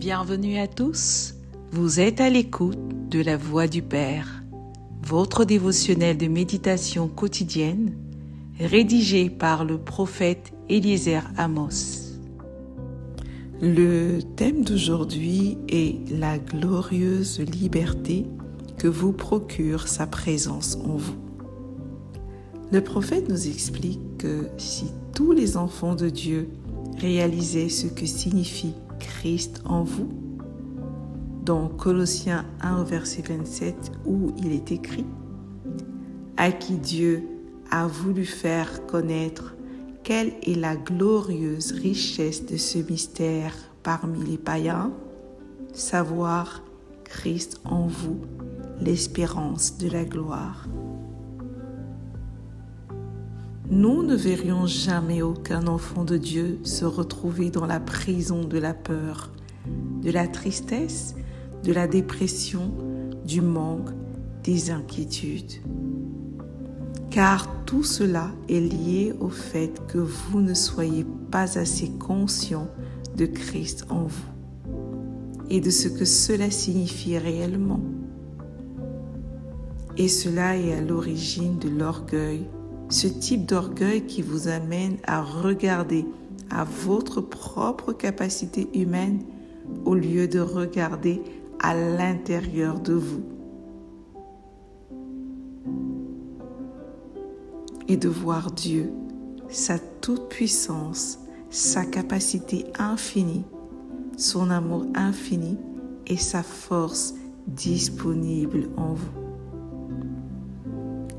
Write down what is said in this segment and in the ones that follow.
Bienvenue à tous, vous êtes à l'écoute de la Voix du Père, votre dévotionnel de méditation quotidienne, rédigé par le prophète Eliezer Amos. Le thème d'aujourd'hui est la glorieuse liberté que vous procure sa présence en vous. Le prophète nous explique que si tous les enfants de Dieu réalisaient ce que signifie Christ en vous, dans Colossiens 1 verset 27 où il est écrit « À qui Dieu a voulu faire connaître quelle est la glorieuse richesse de ce mystère parmi les païens, savoir Christ en vous, l'espérance de la gloire. » Nous ne verrions jamais aucun enfant de Dieu se retrouver dans la prison de la peur, de la tristesse, de la dépression, du manque, des inquiétudes. Car tout cela est lié au fait que vous ne soyez pas assez conscient de Christ en vous et de ce que cela signifie réellement. Et cela est à l'origine de l'orgueil, ce type d'orgueil qui vous amène à regarder à votre propre capacité humaine au lieu de regarder à l'intérieur de vous et de voir Dieu, sa toute-puissance, sa capacité infinie, son amour infini et sa force disponible en vous.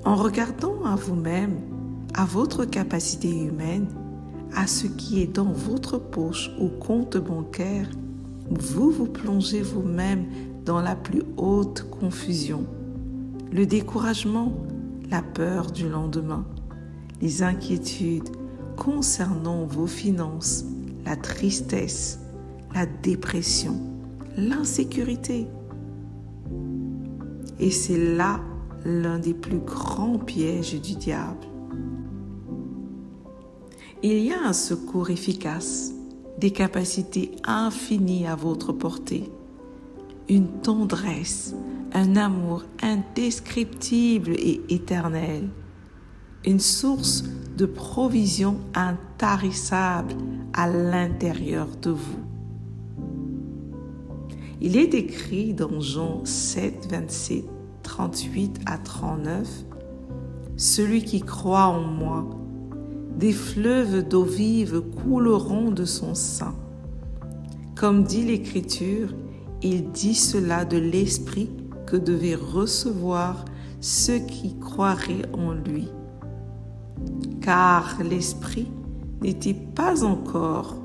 En regardant à vous-même, à votre capacité humaine, à ce qui est dans votre poche ou compte bancaire, vous vous plongez vous-même dans la plus haute confusion, le découragement, la peur du lendemain, les inquiétudes concernant vos finances, la tristesse, la dépression, l'insécurité. Et c'est là l'un des plus grands pièges du diable. Il y a un secours efficace, des capacités infinies à votre portée, une tendresse, un amour indescriptible et éternel, une source de provision intarissable à l'intérieur de vous. Il est écrit dans Jean 7, 27, 38 à 39, « Celui qui croit en moi, des fleuves d'eau vive couleront de son sein. » Comme dit l'Écriture, il dit cela de l'Esprit que devaient recevoir ceux qui croiraient en lui. Car l'Esprit n'était pas encore,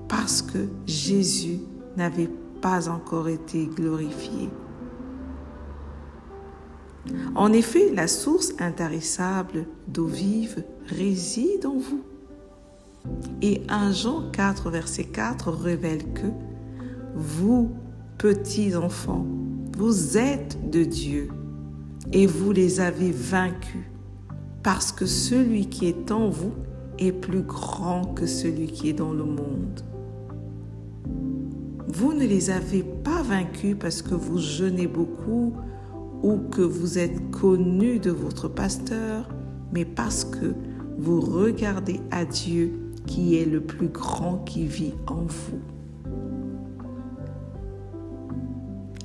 parce que Jésus n'avait pas encore été glorifié. En effet, la source intarissable d'eau vive réside en vous. Et 1 Jean 4, verset 4 révèle que vous, petits enfants, vous êtes de Dieu et vous les avez vaincus parce que celui qui est en vous est plus grand que celui qui est dans le monde. Vous ne les avez pas vaincus parce que vous jeûnez beaucoup ou que vous êtes connu de votre pasteur, mais parce que vous regardez à Dieu qui est le plus grand qui vit en vous.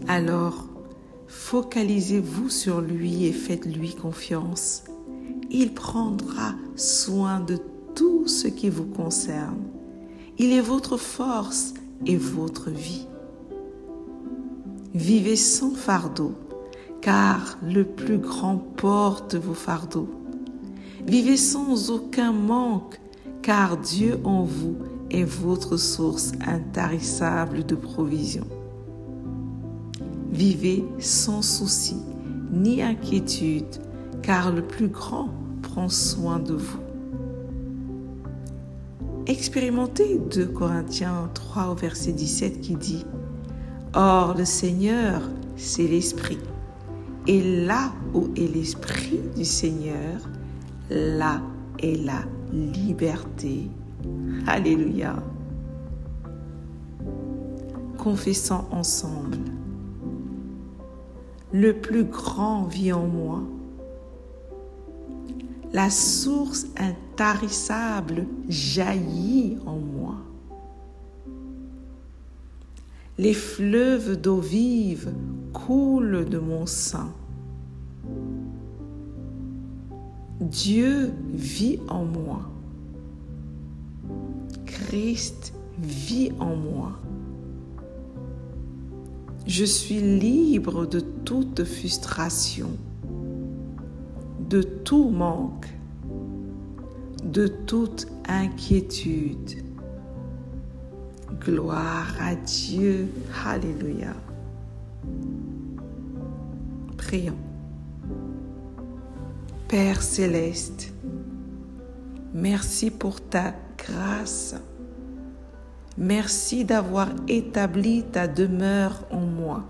Alors, focalisez-vous sur lui et faites-lui confiance. Il prendra soin de tout ce qui vous concerne. Il est votre force et votre vie. Vivez sans fardeau, car le plus grand porte vos fardeaux. Vivez sans aucun manque, car Dieu en vous est votre source intarissable de provision. Vivez sans souci ni inquiétude, car le plus grand prend soin de vous. Expérimentez 2 Corinthiens 3 au verset 17 qui dit « Or le Seigneur, c'est l'Esprit. Et là où est l'Esprit du Seigneur, là est la liberté. » Alléluia. confessant ensemble. Le plus grand vit en moi. La source intarissable jaillit en moi. Les fleuves d'eau vive coulent de mon sein. Dieu vit en moi. Christ vit en moi. Je suis libre de toute frustration, de tout manque, de toute inquiétude. Gloire à Dieu. Alléluia. Prions. Père céleste, merci pour ta grâce. Merci d'avoir établi ta demeure en moi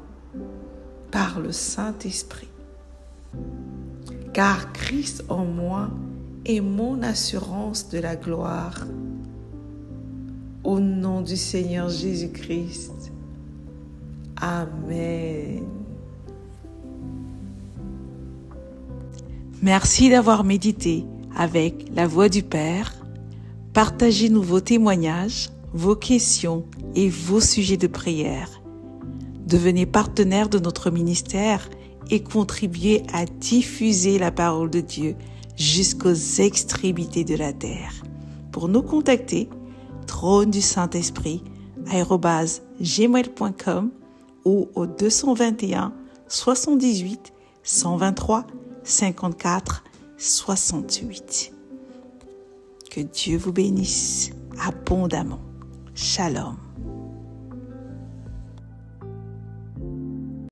par le Saint-Esprit. Car Christ en moi est mon assurance de la gloire. Au nom du Seigneur Jésus-Christ. Amen. Merci d'avoir médité avec la Voix du Père. Partagez-nous vos témoignages, vos questions et vos sujets de prière. Devenez partenaire de notre ministère et contribuez à diffuser la parole de Dieu jusqu'aux extrémités de la terre. Pour nous contacter, trône du Saint-Esprit @gmail.com ou au 221 78 123 54 68. Que Dieu vous bénisse abondamment. Shalom.